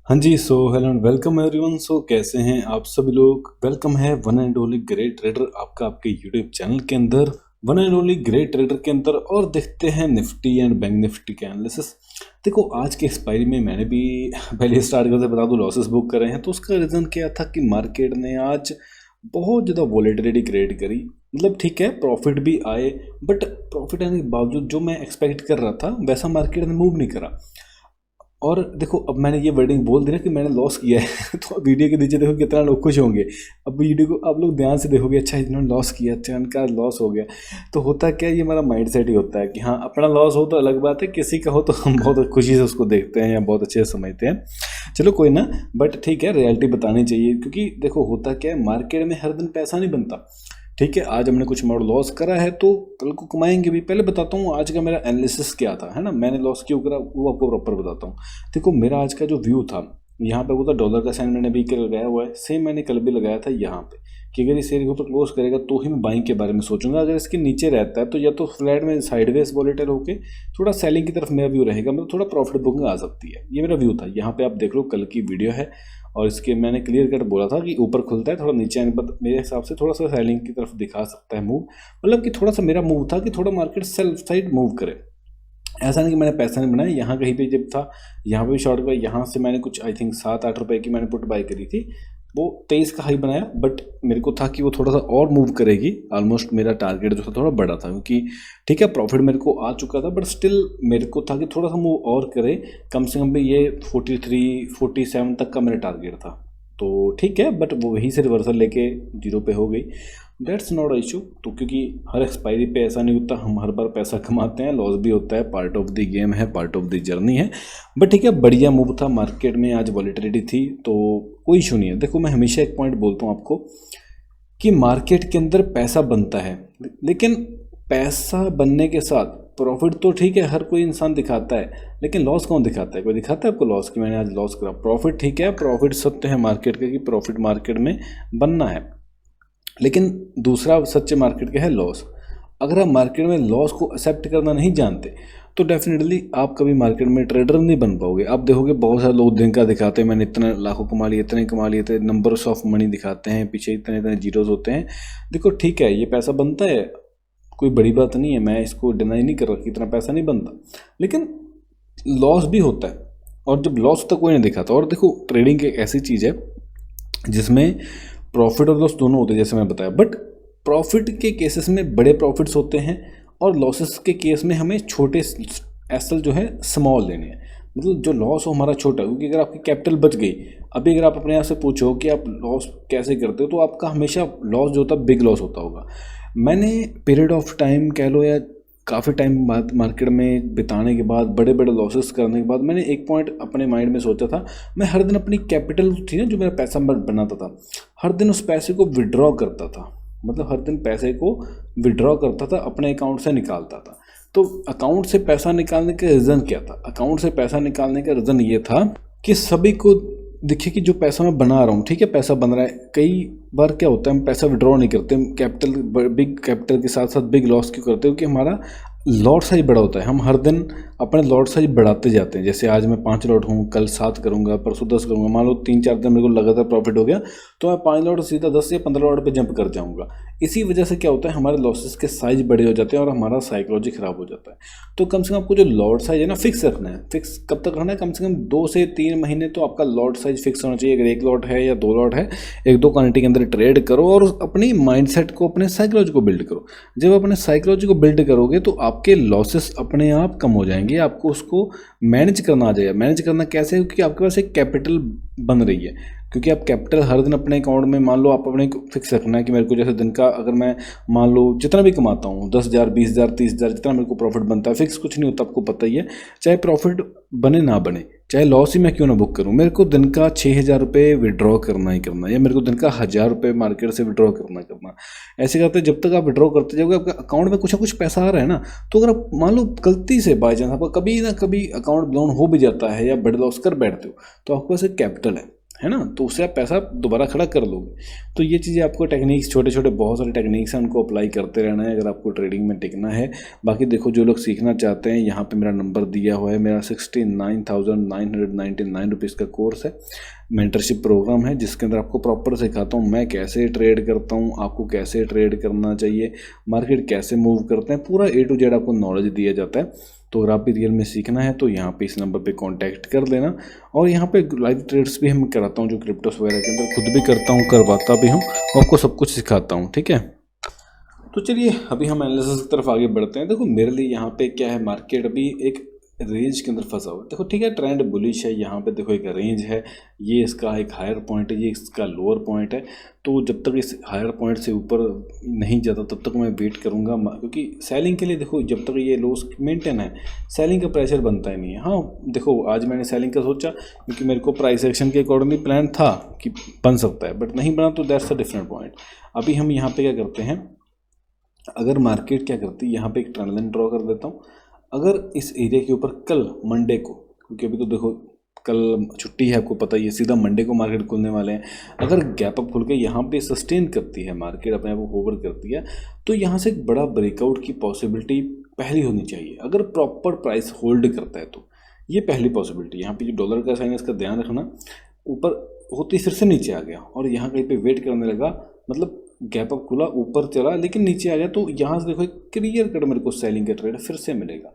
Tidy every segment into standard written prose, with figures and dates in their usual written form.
हाँ जी, so hello and welcome everyone. So कैसे हैं आप सभी लोग। वेलकम है one and only great trader आपका आपके यूट्यूब चैनल के अंदर, one and only great trader के अंदर। और देखते हैं निफ्टी एंड बैंक निफ्टी के एनालिसिस। देखो, आज के एक्सपायरी में मैंने भी पहले स्टार्ट करते बता दूं लॉसेस बुक कर रहे हैं। तो उसका रीज़न क्या था कि मार्केट ने आज बहुत ज़्यादा वॉलेटिलिटी क्रिएट करी। मतलब ठीक है, प्रॉफिट भी आए, बट प्रॉफिट आने के बावजूद जो मैं एक्सपेक्ट कर रहा था वैसा मार्केट ने मूव नहीं करा। और देखो, अब मैंने ये वर्डिंग बोल दी ना कि मैंने लॉस किया है तो वीडियो के नीचे देखो कितना लोग खुश होंगे। अब वीडियो को आप लोग ध्यान से देखोगे, अच्छा इन्होंने लॉस किया, अच्छा इनका लॉस हो गया। तो होता क्या है, ये हमारा माइंड सेट ही होता है कि हाँ, अपना लॉस हो तो अलग बात है, किसी का हो तो हम बहुत खुशी से उसको देखते हैं या बहुत अच्छे से समझते हैं। चलो कोई ना, बट ठीक है, रियलिटी बतानी चाहिए। क्योंकि देखो होता क्या है, मार्केट में हर दिन पैसा नहीं बनता। ठीक है, आज हमने कुछ अमाउंट लॉस करा है तो कल को कमाएंगे भी। पहले बताता हूँ आज का मेरा एनालिसिस क्या था, है ना। मैंने लॉस क्यों करा वो आपको प्रॉपर बताता हूँ। देखो, मेरा आज का जो व्यू था, यहाँ पे वो था डॉलर का साइन मैंने भी कल लगाया हुआ है, सेम मैंने कल भी लगाया था यहाँ पे, कि अगर इस एरिया को क्लोज करेगा तो ही मैं बाइंग के बारे में सोचूंगा। अगर इसके नीचे रहता है तो या तो फ्लैट में साइडवेज वॉलेटाइल होके थोड़ा सेलिंग की तरफ मेरा व्यू रहेगा, मतलब थोड़ा प्रॉफिट बुकिंग आ सकती है। ये मेरा व्यू था। यहाँ पे आप देख लो, कल की वीडियो है और इसके मैंने क्लियर कट बोला था कि ऊपर खुलता है थोड़ा नीचे आने पर मेरे हिसाब से थोड़ा सा सेलिंग की तरफ दिखा सकता है मूव। मतलब कि थोड़ा सा मेरा मूव था कि थोड़ा मार्केट सेल्फ साइड मूव करे। ऐसा नहीं कि मैंने पैसा नहीं बनाया। यहाँ कहीं पे जब था, यहाँ पे भी शॉर्ट गया, यहाँ से मैंने कुछ आई थिंक 7-8 रुपए की मैंने पुट बाई करी थी, वो 23 का हाई बनाया। बट मेरे को था कि वो थोड़ा सा और मूव करेगी। ऑलमोस्ट मेरा टारगेट जो था थोड़ा बड़ा था, क्योंकि ठीक है प्रॉफिट मेरे को आ चुका था, बट स्टिल मेरे को था कि थोड़ा सा मूव और करे। कम से कम भी ये 43-47 तक का मेरा टारगेट था। तो ठीक है, बट वो वहीं से रिवर्सल लेके जीरो पे हो गई। That's not issue. तो क्योंकि हर एक्सपायरी पे ऐसा नहीं होता, हम हर बार पैसा कमाते हैं, लॉस भी होता है, पार्ट ऑफ द गेम है, पार्ट ऑफ द जर्नी है। बट ठीक है, बढ़िया मूव था मार्केट में, आज वॉलेटिलिटी थी तो कोई इशू नहीं है। देखो, मैं हमेशा एक पॉइंट बोलता हूँ आपको कि मार्केट के अंदर पैसा बनता है, लेकिन पैसा बनने के साथ प्रॉफिट तो ठीक है हर कोई इंसान दिखाता है, लेकिन लॉस कौन दिखाता है? कोई दिखाता है आपको लॉस कि मैंने आज लॉस करा? प्रॉफिट ठीक है, प्रॉफिट सत्य है मार्केट का कि प्रॉफिट मार्केट में बनना है, लेकिन दूसरा सच्चे मार्केट का है लॉस। अगर आप मार्केट में लॉस को एक्सेप्ट करना नहीं जानते तो डेफिनेटली आप कभी मार्केट में ट्रेडर नहीं बन पाओगे। आप देखोगे बहुत सारे लोग दिन का दिखाते हैं मैंने इतना लाखों कमा लिए, इतने कमा लिए थे, नंबर्स ऑफ मनी दिखाते हैं, पीछे इतने इतने जीरोज होते हैं। देखो ठीक है, ये पैसा बनता है, कोई बड़ी बात नहीं है, मैं इसको डिनाई नहीं कर रहा कि इतना पैसा नहीं बनता, लेकिन लॉस भी होता है। और जब लॉस होता कोई नहीं दिखाता। और देखो, ट्रेडिंग एक ऐसी चीज़ है जिसमें प्रॉफिट और लॉस दोनों होते हैं, जैसे मैं बताया। बट प्रॉफिट के केसेस में बड़े प्रॉफिट्स होते हैं और लॉसेस के केस में हमें छोटे एसल जो है स्मॉल लेने हैं। मतलब जो लॉस हो हमारा छोटा, क्योंकि अगर आपकी कैपिटल बच गई, अभी अगर आप अपने आप से पूछो कि आप लॉस कैसे करते हो, तो आपका हमेशा लॉस जो होता है बिग लॉस होता होगा। मैंने पीरियड ऑफ टाइम कह लो या काफ़ी टाइम बाद मार्केट में बिताने के बाद, बड़े बड़े लॉसेस करने के बाद, मैंने एक पॉइंट अपने माइंड में सोचा था। मैं हर दिन अपनी कैपिटल थी ना, जो मेरा पैसा बनाता था, हर दिन उस पैसे को विड्रॉ करता था। मतलब हर दिन पैसे को विड्रॉ करता था, अपने अकाउंट से निकालता था। तो अकाउंट से पैसा निकालने का रीज़न क्या था? अकाउंट से पैसा निकालने का रीज़न ये था कि सभी को दिखे कि जो पैसा मैं बना रहा हूँ, ठीक है पैसा बन रहा है। कई बार क्या होता है, हम पैसा विड्रॉ नहीं करते, हम कैपिटल बिग कैपिटल के साथ साथ बिग लॉस क्यों करते हो? क्योंकि हमारा लॉट साइज बड़ा होता है। हम हर दिन अपने लॉट साइज बढ़ाते जाते हैं। जैसे आज मैं 5 लॉट हूँ, कल 7 करूँगा, परसों 10 करूँगा। मान लो 3-4 दिन मेरे को लगातार प्रॉफिट हो गया तो मैं 5 लॉट सीधा 10 या 15 लॉट पे जंप कर जाऊँगा। इसी वजह से क्या होता है, हमारे लॉसेस के साइज बड़े हो जाते हैं और हमारा साइकोलॉजी ख़राब हो जाता है। तो कम से कम आपको जो लॉट साइज है ना, फिक्स रखना है। फिक्स कब तक रखना है? कम से कम 2 से 3 महीने तो आपका लॉट साइज फिक्स होना चाहिए। अगर 1 लॉट है या 2 लॉट है, 1-2 क्वांटिटी के अंदर ट्रेड करो और अपनी माइंडसेट को, अपने साइकोलॉजी को बिल्ड करो। जब अपने साइकोलॉजी को बिल्ड करोगे तो आपके लॉसेस अपने आप कम हो जाएंगे। आपको उसको मैनेज करना आ जाएगा। मैनेज करना कैसे? क्योंकि आपके पास एक कैपिटल बन रही है। क्योंकि आप कैपिटल हर दिन अपने अकाउंट में, मान लो आप अपने फिक्स रखना है कि मेरे को जैसे दिन का, अगर मैं मान लो जितना भी कमाता हूँ 10,000, 20,000, 30,000, जितना मेरे को प्रॉफिट बनता है, फिक्स कुछ नहीं होता, आपको पता ही है। चाहे प्रॉफिट बने ना बने, चाहे लॉस ही मैं क्यों ना बुक करूँ, मेरे को दिन का 6,000 रुपये विड्रॉ करना ही करना, या मेरे को दिन का 1,000 रुपये मार्केट से विड्रॉ करना। ऐसे करते जब तक आप विड्रॉ करते जाओगे, आपका अकाउंट में कुछ ना कुछ पैसा आ रहा है ना। तो अगर आप मान लो गलती से बाई चांस आपका कभी ना कभी अकाउंट डाउन हो भी जाता है या बड़े लॉस कर बैठते हो, तो आपके पास एक कैपिटल है। है ना, तो उससे आप पैसा दोबारा खड़ा कर लोगे। तो ये चीज़ें आपको टेक्निक्स, छोटे छोटे बहुत सारे टेक्निक्स हैं, उनको अप्लाई करते रहना है अगर आपको ट्रेडिंग में टिकना है। बाकी देखो, जो लोग सीखना चाहते हैं, यहाँ पे मेरा नंबर दिया हुआ है, मेरा 69,999 रुपीज़ का कोर्स है, मेंटरशिप प्रोग्राम है, जिसके अंदर आपको प्रॉपर सिखाता हूँ मैं कैसे ट्रेड करता हूँ, आपको कैसे ट्रेड करना चाहिए, मार्केट कैसे मूव करते हैं, पूरा A to Z आपको नॉलेज दिया जाता है। तो अगर आप भी रियल में सीखना है तो यहाँ पे इस नंबर पे कांटेक्ट कर लेना। और यहाँ पे लाइव ट्रेड्स भी हम कराता हूँ, जो क्रिप्टोस वगैरह के अंदर खुद भी करता हूँ, करवाता भी हूँ, और आपको सब कुछ सिखाता हूँ, ठीक है। तो चलिए अभी हम एनालिसिस की तरफ आगे बढ़ते हैं। देखो मेरे लिए यहाँ पे क्या है, मार्केट अभी एक रेंज के अंदर फंसा हुआ है। देखो ठीक है, ट्रेंड बुलिश है, यहाँ पे देखो एक रेंज है, ये इसका एक हायर पॉइंट है, ये इसका लोअर पॉइंट है। तो जब तक इस हायर पॉइंट से ऊपर नहीं जाता तब तक मैं वेट करूँगा, क्योंकि सेलिंग के लिए देखो जब तक ये लोस मेंटेन है, सेलिंग का प्रेशर बनता ही नहीं है। हाँ देखो, आज मैंने सेलिंग का सोचा क्योंकि मेरे को प्राइस एक्शन के अकॉर्डिंगली प्लान था कि बन सकता है, बट नहीं बना, तो दैट्स अ डिफरेंट पॉइंट। अभी हम यहाँ पे क्या करते हैं, अगर मार्केट क्या करती है, यहाँ पे एक ट्रेंड लाइन ड्रॉ कर देता हूँ। अगर इस एरिया के ऊपर कल मंडे को, क्योंकि अभी तो देखो कल छुट्टी है, आपको पता ही है, सीधा मंडे को मार्केट खुलने वाले हैं, अगर गैप अप खुल के यहाँ पे सस्टेन करती है मार्केट, अपने आप को होवर करती है, तो यहाँ से एक बड़ा ब्रेकआउट की पॉसिबिलिटी पहली होनी चाहिए। अगर प्रॉपर प्राइस होल्ड करता है तो ये पहली पॉसिबिलिटी। यहाँ पे जो डॉलर का साइन है इसका ध्यान रखना, ऊपर होती फिर से नीचे आ गया और यहाँ कहीं पे वेट करने लगा, मतलब गैप अप खुला, ऊपर चला लेकिन नीचे आ गया, तो यहाँ से देखो एक क्लियर कट मेरे को सेलिंग का ट्रेड फिर से मिलेगा।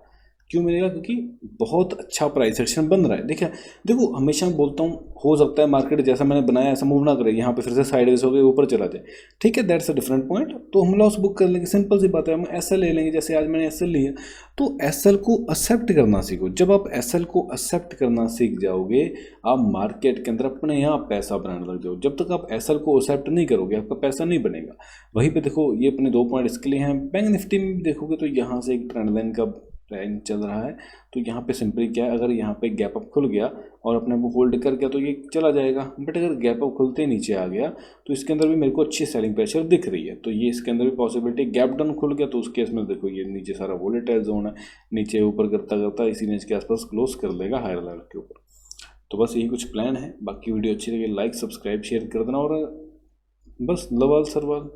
क्यों मिलेगा? क्योंकि बहुत अच्छा प्राइस एक्शन बन रहा है। देखिए देखो, हमेशा मैं बोलता हूँ, हो सकता है मार्केट जैसा मैंने बनाया ऐसा मूव ना करे, यहाँ पे फिर से साइडवेज हो गए, ऊपर चला जाए, ठीक है, दैट्स अ डिफरेंट पॉइंट, तो हम लॉस बुक कर लेंगे, सिंपल सी बात है। हम एसएल ले लेंगे, जैसे आज मैंने एसएल लिया। तो एसएल को एक्सेप्ट करना सीखो। जब आप एसएल को एक्सेप्ट करना सीख जाओगे, आप मार्केट के अंदर अपने यहाँ पैसा बनाने लग जाओ। जब तक आप एसएल को एक्सेप्ट नहीं करोगे, आपका पैसा नहीं बनेगा। वहीं पे देखो, ये अपने 2 पॉइंट इसके लिए हैं। बैंक निफ्टी में देखोगे तो यहाँ से एक ट्रेंड लाइन का रैंक चल रहा है, तो यहाँ पे सिंपली क्या है, अगर यहाँ पे गैप अप खुल गया और अपने को होल्ड कर गया तो ये चला जाएगा। बट अगर गैप अप खुलते ही नीचे आ गया तो इसके अंदर भी मेरे को अच्छी सेलिंग प्रेशर दिख रही है, तो ये इसके अंदर भी पॉसिबिलिटी। गैप डाउन खुल गया तो उस केस में देखो ये नीचे सारा वोलेटाइल जोन है, नीचे ऊपर करता करता इसी रेंज के आसपास क्लोज कर लेगा हायर लेवल के ऊपर। तो बस यही कुछ प्लान है। बाकी वीडियो अच्छी लगी लाइक सब्सक्राइब शेयर कर देना, और बस लव ऑल सर्वाल।